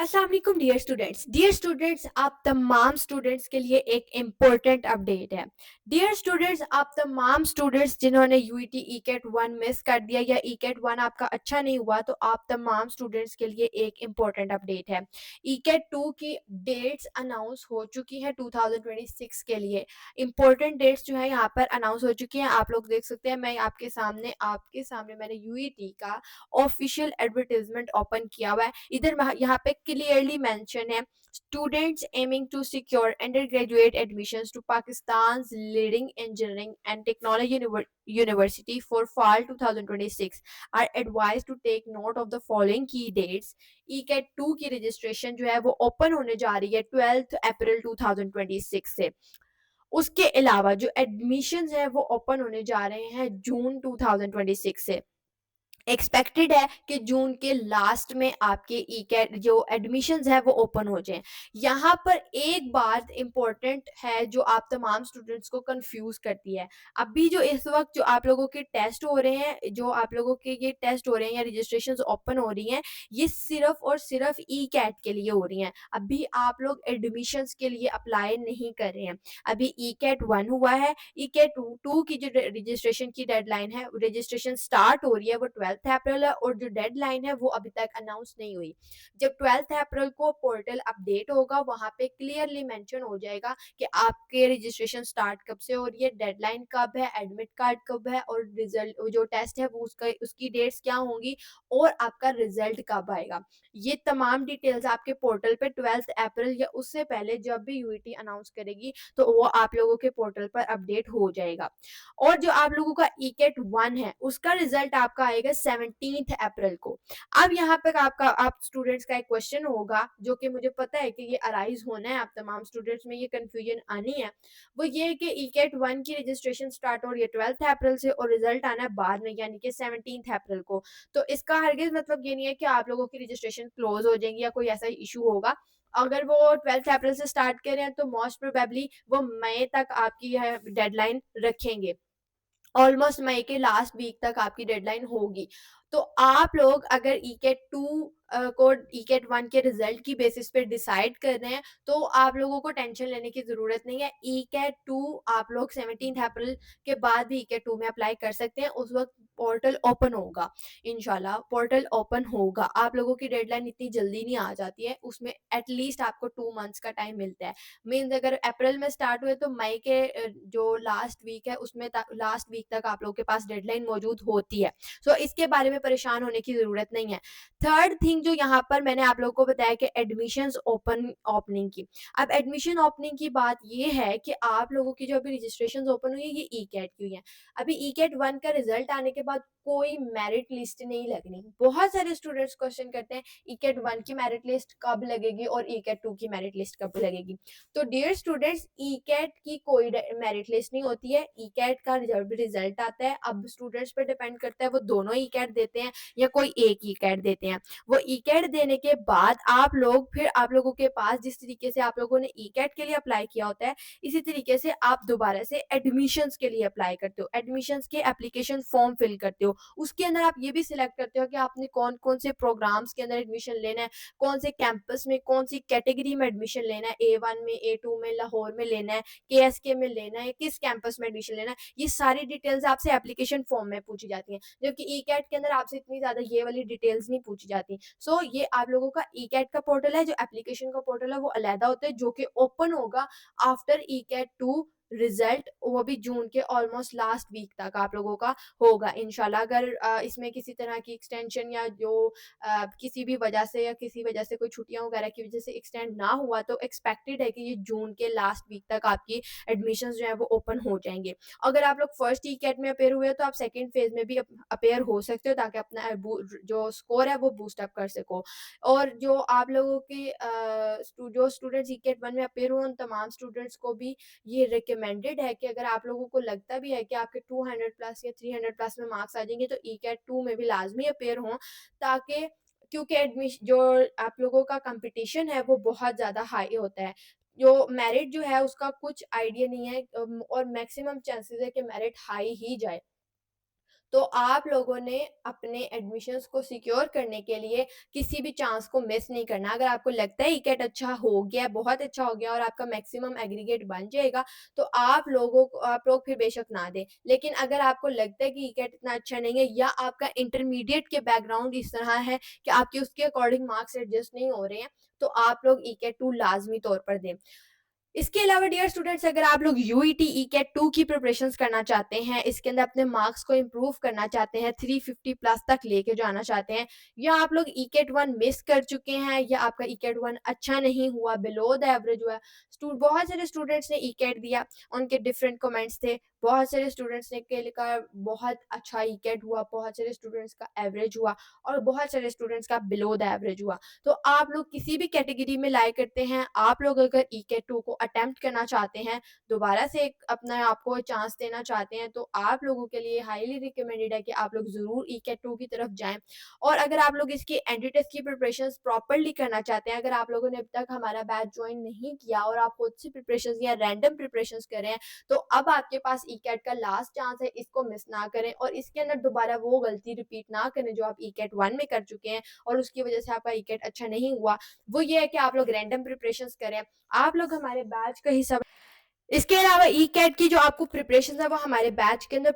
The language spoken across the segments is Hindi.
अस्सलाम वालेकुम डियर स्टूडेंट्स, आप तमाम स्टूडेंट्स के लिए एक इम्पोर्टेंट अपडेट है। डियर स्टूडेंट्स, आप तमाम स्टूडेंट्स जिन्होंने यूईटी ईकेट 1 मिस कर दिया या ईकेट 1 आपका अच्छा नहीं हुआ, तो आप तमाम स्टूडेंट्स के लिए एक इम्पोर्टेंट अपडेट है। ईकेट 2 की डेट्स अनाउंस हो चुकी हैं 2026 के लिए। इम्पोर्टेंट डेट्स जो है यहाँ पर अनाउंस हो चुकी हैं, आप लोग देख सकते हैं। मैं आपके सामने मैंने यूईटी का ऑफिशियल एडवर्टाइजमेंट ओपन किया हुआ है। इधर यहाँ पे क्लियरली मेंशन है, students aiming to secure under graduate admissions to Pakistan leading engineering and technology university for fall 2026 are advised to take note of the following की डेट्स। ईकेट 2 की रजिस्ट्रेशन जो है वो ओपन होने जा रही है 12 अप्रैल 2026 से। उसके अलावा जो एडमिशंस है वो ओपन होने जा रहे हैं जून 2026 से। एक्सपेक्टेड है कि जून के लास्ट में आपके ई-कैट जो एडमिशंस है वो ओपन हो जाएं। यहाँ पर एक बात इंपॉर्टेंट है जो आप तमाम स्टूडेंट्स को कंफ्यूज करती है। अभी जो इस वक्त जो आप लोगों के टेस्ट हो रहे हैं, जो आप लोगों के ये टेस्ट हो रहे हैं या रजिस्ट्रेशन ओपन हो रही हैं, ये सिर्फ और सिर्फ ई-कैट के लिए हो रही हैं। अभी आप लोग एडमिशंस के लिए अप्लाई नहीं कर रहे हैं। अभी ई-कैट 1 हुआ है, ई-कैट 2 की जो रजिस्ट्रेशन की डेडलाइन है, रजिस्ट्रेशन स्टार्ट हो रही है वो 12 अप्रैल है, और जो डेडलाइन है वो अभी तक अनाउंस नहीं हुई। जब 12 अप्रैल को पोर्टल अपडेट होगा, वहां पे क्लियरली मेंशन हो जाएगा कि आपके रजिस्ट्रेशन स्टार्ट कब से हो रही है, डेडलाइन कब है, एडमिट कार्ड कब है, और रिजल्ट जो टेस्ट है वो उसकी डेट्स क्या होंगी, और आपका रिजल्ट कब आएगा। ये तमाम डिटेल्स आपके पोर्टल पे 12 अप्रैल या उससे पहले जब भी यूईटी अनाउंस करेगी तो वो आप लोगों के पोर्टल पर अपडेट हो जाएगा। और जो आप लोगों का ई-कैट 1 है उसका रिजल्ट आपका आएगा 17 अप्रैल को। अब यहाँ पर आप स्टूडेंट्स का एक क्वेश्चन होगा जो कि मुझे पता है कि ये अराइज होना है, आप तमाम स्टूडेंट्स में ये कंफ्यूजन आनी है। वो ये है कि ई-कैट 1 की रजिस्ट्रेशन स्टार्ट हो रही है 12 अप्रैल से और रिजल्ट आना है बाद में, यानी कि 17 अप्रैल को। तो इसका हरगिज मतलब ये नहीं है कि आप लोगों की रजिस्ट्रेशन क्लोज हो जाएंगी या कोई ऐसा इशू होगा। अगर वो 12 अप्रैल से स्टार्ट कर रहे हैं तो मोस्ट प्रोबेबली वो मई तक आपकी यह डेडलाइन रखेंगे। ऑलमोस्ट मई के लास्ट वीक तक आपकी डेडलाइन होगी। तो आप लोग अगर ई-कैट 2 को ई-कैट 1 के रिजल्ट की बेसिस पे डिसाइड कर रहे हैं, तो आप लोगों को टेंशन लेने की ज़रूरत नहीं है। ई-कैट 2 आप लोग 17 अप्रैल के बाद भी ई-कैट 2 में अप्लाई कर सकते हैं। उस वक़्त पोर्टल ओपन होगा, इंशाल्लाह पोर्टल ओपन होगा। आप लोगों की डेडलाइन इतनी जल्दी नहीं आ जाती है, उसमें एट लीस्ट आपको 2 मंथ्स का टाइम मिलता है। मीन्स अगर अप्रैल में स्टार्ट हुए तो मई के जो लास्ट वीक है उसमें लास्ट वीक तक आप लोगों के पास डेडलाइन मौजूद होती है। सो इसके बारे में परेशान होने की ज़रूरत नहीं है। थर्ड थिंग जो यहाँ पर मैंने आप लोगों को बताया कि एडमिशंस ओपनिंग की। अब एडमिशन ओपनिंग की बात ये है कि आप लोगों की जो अभी रजिस्ट्रेशन ओपन हुई है ये ई-कैट की हुई है। अभी ई-कैट 1 का रिजल्ट आने के बाद कोई मेरिट लिस्ट नहीं लगनी। बहुत सारे स्टूडेंट्स क्वेश्चन करते हैं ई-कैट 1 की मेरिट लिस्ट कब लगेगी और ई-कैट 2 की मेरिट लिस्ट कब लगेगी। तो डियर स्टूडेंट्स, ई-कैट की कोई मेरिट लिस्ट नहीं होती है। ई-कैट का जब रिजल्ट आता है, अब स्टूडेंट्स पे डिपेंड करता है वो दोनों ई-कैट देते हैं या कोई एक ई-कैट देते हैं। वो ई-कैट देने के बाद आप लोगों के पास जिस तरीके से आप लोगों ने ई-कैट के लिए अप्लाई किया होता है, इसी तरीके से आप दोबारा से एडमिशंस के लिए अप्लाई करते हो। एडमिशंस के एप्लीकेशन फॉर्म फिल करते हो। उसके अंदर आप ये भी सिलेक्ट करते हो कि आपने कौन कौन से प्रोग्राम्स के अंदर एडमिशन लेना है, कौन से कैंपस में, कौन सी कैटेगरी में एडमिशन लेना है, A1 में, A2 में, लाहौर में लेना है, KSK में लेना है, किस कैंपस में एडमिशन लेना है। ये सारी डिटेल्स आपसे एप्लीकेशन फॉर्म में पूछी जाती हैं, जबकि ई-कैट के अंदर आपसे इतनी ज़्यादा ये वाली डिटेल्स नहीं पूछी जाती। सो ये आप लोगों का ई-कैट का पोर्टल है, जो एप्लीकेशन का पोर्टल है वो अलहदा होता है, जो कि ओपन होगा आफ्टर ई-कैट 2 रिजल्ट, वो भी जून के ऑलमोस्ट लास्ट वीक तक आप लोगों का होगा इंशाल्लाह। अगर इसमें किसी तरह की एक्सटेंशन या जो किसी भी वजह से या किसी वजह से कोई छुट्टियां वगैरह की वजह से एक्सटेंड ना हुआ, तो एक्सपेक्टेड है कि ये जून के लास्ट वीक तक आपकी एडमिशंस जो है वो ओपन हो जाएंगे। अगर आप लोग फर्स्ट ई कैट में अपेयर हुए हो तो आप सेकेंड फेज में भी अपेयर हो सकते हो, ताकि अपना जो स्कोर है वो बूस्ट अप कर सको। और जो आप लोगों के जो स्टूडेंट्स ई कैट 1 में अपेयर हुए, उन तमाम स्टूडेंट्स को भी ये रिकमेंडेड है कि अगर आप लोगों को लगता भी है कि आपके 200 प्लस या 300 प्लस में मार्क्स आ जाएंगे, तो ई कैट 2 में भी लाजमी अपेयर हों, ताकि क्योंकि एडमिशन जो आप लोगों का कंपटीशन है वो बहुत ज़्यादा हाई होता है। जो मेरिट जो है उसका कुछ आइडिया नहीं है, और मैक्सिमम चांसेस है कि मेरिट हाई ही जाए। तो आप लोगों ने अपने एडमिशन्स को सिक्योर करने के लिए किसी भी चांस को मिस नहीं करना। अगर आपको लगता है ईकेट अच्छा हो गया, बहुत अच्छा हो गया और आपका मैक्सिमम एग्रीगेट बन जाएगा, तो आप लोग फिर बेशक ना दें। लेकिन अगर आपको लगता है कि ईकेट इतना अच्छा नहीं है या आपका इंटरमीडिएट के बैकग्राउंड इस तरह है कि आपके उसके अकॉर्डिंग मार्क्स एडजस्ट नहीं हो रहे हैं, तो आप लोग ईकेट 2 लाज़मी तौर पर दें। इसके अलावा डियर स्टूडेंट्स, अगर आप लोग यूईटी ईकेट 2 की प्रिपरेशंस करना चाहते हैं, इसके अंदर अपने मार्क्स को इम्प्रूव करना चाहते हैं, 350 प्लस तक लेके जाना चाहते हैं, या आप लोग ईकेट 1 मिस कर चुके हैं या आपका ईकेट 1 अच्छा नहीं हुआ, बिलो द एवरेज हुआ, बहुत सारे स्टूडेंट्स ने ईकेट दिया, उनके डिफरेंट कमेंट्स थे। बहुत सारे स्टूडेंट्स ने के लिखा बहुत अच्छा ईकेट हुआ, बहुत सारे स्टूडेंट्स का एवरेज हुआ और बहुत सारे स्टूडेंट्स का बिलो द एवरेज हुआ। तो आप लोग किसी भी कैटेगरी में लाई करते हैं, आप लोग अगर ईकेट 2 को अटेम्प्ट करना चाहते हैं, दोबारा से एक अपना आपको चांस देना चाहते हैं, तो आप लोगों के लिए हाईली रिकमेंडेड है कि आप लोग ज़रूर ईकेट 2 की तरफ जाएँ। और अगर आप लोग इसकी एंट्री टेस्ट की प्रिपरेशंस प्रॉपर्ली करना चाहते हैं, अगर आप लोगों ने अब तक हमारा बैच जॉइन नहीं किया और आप खुद से प्रिपरेशंस या रैंडम प्रिपरेशंस कर रहे हैं, तो अब आपके पास ईकेट का लास्ट चांस है, इसको मिस ना करें और इसके अंदर दोबारा वो गलती रिपीट ना करें जो आप ईकेट 1 में कर चुके हैं और उसकी वजह से आपका ईकेट अच्छा नहीं हुआ। वो ये है कि आप लोग रैंडम प्रिपरेशंस करें। आप लोग हमारे बैच का हिस्सा। इसके अलावा ई कैट की जो आपको प्रिपरेशन है वो हमारे बैच के अंदर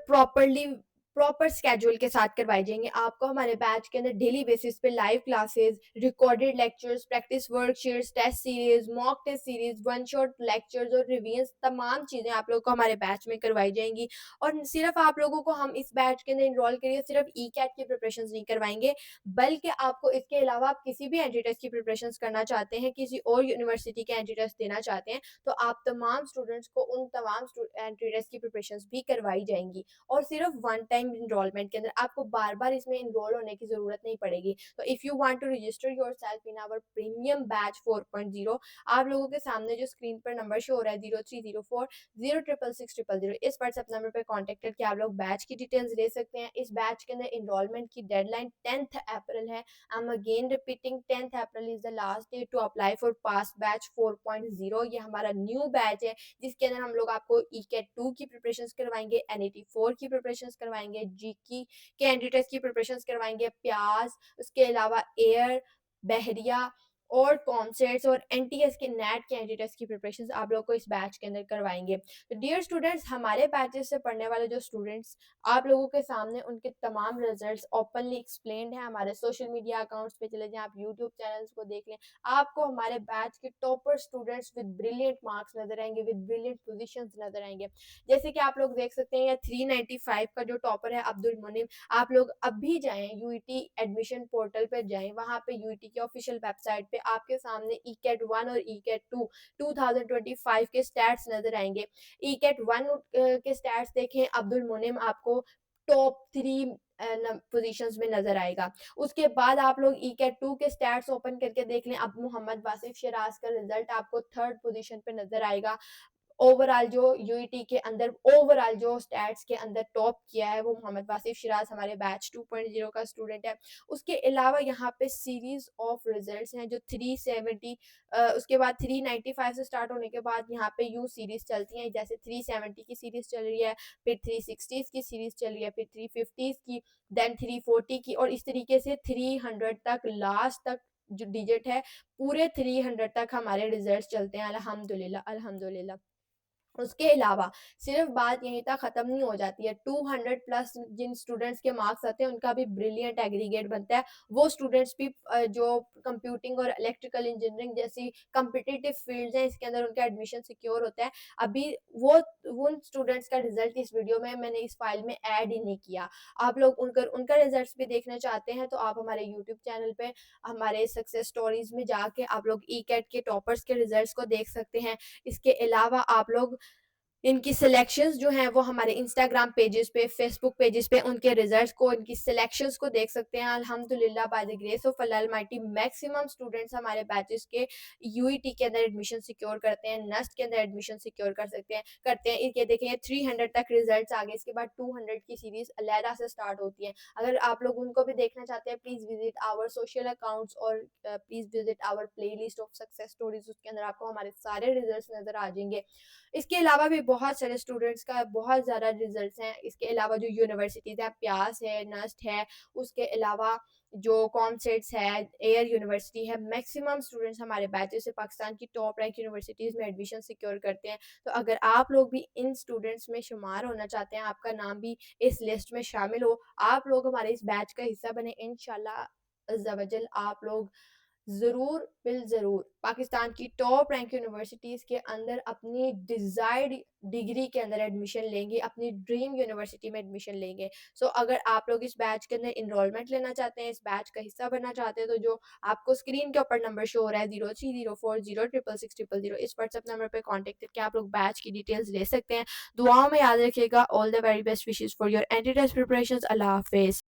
प्रॉपर स्केड्यूल के साथ करवाई जाएंगे। आपको हमारे बैच के अंदर डेली बेसिस पे live classes, recorded lectures, practice worksheets, test series, mock test series, one shot lectures और रिव्यूज, तमाम चीज़ें आप लोगों को हमारे बैच में करवाई जाएंगी। और सिर्फ आप लोगों को हम इस बैच के अंदर इनरोल करिए सिर्फ ई कैट की प्रिपरेशन नहीं करवाएंगे, बल्कि आपको इसके अलावा आप किसी भी एंट्री टेस्ट की प्रिपरेशन करना चाहते हैं, किसी और यूनिवर्सिटी के एंट्री टेस्ट देना चाहते हैं, तो आप तमाम स्टूडेंट्स को उन तमाम एंट्री टेस्ट की प्रिपरेशंस भी करवाई जाएंगी और सिर्फ वन टाइम इनरोलमेंट के अंदर आपको बार बार इसमें इनरोल होने की जरूरत नहीं पड़ेगी। तो if you want to register yourself in our premium batch 4.0, आप लोगों के सामने जो स्क्रीन पर नंबर शो हो रहा है 0304 06660, इस व्हाट्सएप नंबर पर कॉन्टेक्ट करके आप लोग बैच की डिटेल्स ले सकते हैं। इस बैच के अंदर इनरोलमेंट की डेडलाइन 10th अप्रैल है। I am again repeating, 10th April is the last day to apply for pass batch 4.0। ये हमारा न्यू बैच है जिसके अंदर हम लोग आपको ईकेट 2 की प्रिपरेशंस करवाएंगे, एनईटी 4 की प्रिपरेशंस करवाएंगे, जीकी के एंट्री टेस्ट की प्रिपरेशंस करवाएंगे, प्याज, उसके अलावा एयर, बहरिया और कॉन्सेट्स और एनटीएस के नेट के एंट्री टेस्ट की प्रिपरेशंस आप लोग को इस बैच के अंदर करवाएंगे। तो डियर स्टूडेंट्स, हमारे बैचेस से पढ़ने वाले जो स्टूडेंट्स, आप लोगों के सामने उनके तमाम रिजल्ट्स ओपनली एक्सप्लेन्ड है। हमारे सोशल मीडिया अकाउंट्स पे चले जाएं, आप यूट्यूब चैनल्स को देख लें, आपको हमारे बैच के topper students with brilliant marks नजर आएंगे, विद ब्रिलियंट पोजीशंस नजर आएंगे। जैसे कि आप लोग देख सकते हैं, 395 का जो टॉपर है अब्दुल मुनिम, आप लोग अभी जाएं यूईटी एडमिशन पोर्टल पर जाएं, वहां पे यूईटी की ऑफिशियल वेबसाइट पे आपके सामने ईकेट 1 और ईकेट 2 2025 के स्टैट्स नजर आएंगे। ईकेट 1 के स्टैट्स देखें, अब्दुल मुनिम आपको टॉप 3 पोजीशंस में नजर आएगा। उसके बाद आप लोग ईकेट 2 के स्टैट्स ओपन करके देख लें, अब मोहम्मद वासिफ शिराज का रिजल्ट आपको 3rd पोजीशन पे नजर आएगा। ओवरऑल जो यूईटी के अंदर ओवरऑल जो स्टैट्स के अंदर टॉप किया है वो मोहम्मद वासिफ शिराज हमारे बैच 2.0 का स्टूडेंट है। उसके अलावा यहाँ पे सीरीज ऑफ रिजल्ट्स हैं जो 370, उसके बाद 395 से स्टार्ट होने के बाद यहाँ पे यू सीरीज चलती हैं, जैसे 370 की सीरीज चल रही है, फिर 360 की सीरीज चल रही है, फिर 350 की, देन 340 की, और इस तरीके से 300 तक लास्ट तक जो डिजिट है पूरे 300 तक हमारे रिजल्ट्स चलते हैं। अल्हम्दुलिल्लाह अल्हम्दुलिल्लाह। उसके अलावा सिर्फ बात यहीं तक ख़त्म नहीं हो जाती है, 200 प्लस जिन स्टूडेंट्स के मार्क्स आते हैं उनका भी ब्रिलियंट एग्रीगेट बनता है। वो स्टूडेंट्स भी जो कंप्यूटिंग और इलेक्ट्रिकल इंजीनियरिंग जैसी कम्पिटिटिव फील्ड्स हैं इसके अंदर उनका एडमिशन सिक्योर होता है। अभी वो उन स्टूडेंट्स का रिजल्ट इस वीडियो में मैंने इस फाइल में ऐड ही नहीं किया। आप लोग उनका रिजल्ट भी देखना चाहते हैं तो आप हमारे यूट्यूब चैनल पे हमारे सक्सेस स्टोरीज में जाके आप लोग ई कैट के टॉपर्स के रिजल्ट्स को देख सकते हैं। इसके अलावा आप लोग इनकी सिलेक्शंस जो हैं वो हमारे इंस्टाग्राम पेजेस पे, फेसबुक पेजेस पे उनके रिजल्ट्स को, इनकी सिलेक्शंस को देख सकते हैं। अल्हम्दुलिल्लाह by the grace of Allah Almighty maximum students हमारे बैचेस के यूईटी के अंदर एडमिशन सिक्योर करते हैं, नस्ट के अंदर एडमिशन सिक्योर करते हैं। ये देखें 300 तक रिजल्ट्स आ गए, इसके बाद 200 की सीरीज अलहदा से स्टार्ट होती है। अगर आप लोग उनको भी देखना चाहते हैं please visit our social accounts और please visit our playlist of success stories, उसके अंदर आपको हमारे सारे रिजल्ट नजर आ जाएंगे। इसके अलावा भी बहुत सारे स्टूडेंट्स का बहुत ज़्यादा रिजल्ट्स हैं। इसके अलावा जो यूनिवर्सिटीज़ है, प्यास है, नस्ट है, उसके अलावा जो कॉमसेट्स है, एयर यूनिवर्सिटी है, मैक्सिमम स्टूडेंट्स हमारे बैचेस से पाकिस्तान की टॉप रैंक यूनिवर्सिटीज़ में एडमिशन सिक्योर करते हैं। तो अगर आप लोग भी इन स्टूडेंट्स में शुमार होना चाहते हैं, आपका नाम भी इस लिस्ट में शामिल हो, आप लोग हमारे इस बैच का हिस्सा बने, इंशाल्लाह अज़्ज़ा वजल आप लोग ज़रूर बिल ज़रूर पाकिस्तान की टॉप रैंक यूनिवर्सिटीज़ के अंदर अपनी डिज़ायर्ड डिग्री के अंदर एडमिशन लेंगे, अपनी ड्रीम यूनिवर्सिटी में एडमिशन लेंगे। सो अगर आप लोग इस बैच के अंदर एनरोलमेंट लेना चाहते हैं, इस बैच का हिस्सा बनना चाहते हैं, तो जो आपको स्क्रीन के ऊपर नंबर शो हो रहा है 0304066600, इस व्हाट्सएप नंबर पे कॉन्टैक्ट करके आप लोग बैच की डिटेल्स ले सकते हैं। दुआओं में याद रखिएगा। All the very best wishes for your entry test preparations. Allah हाफ़िज़।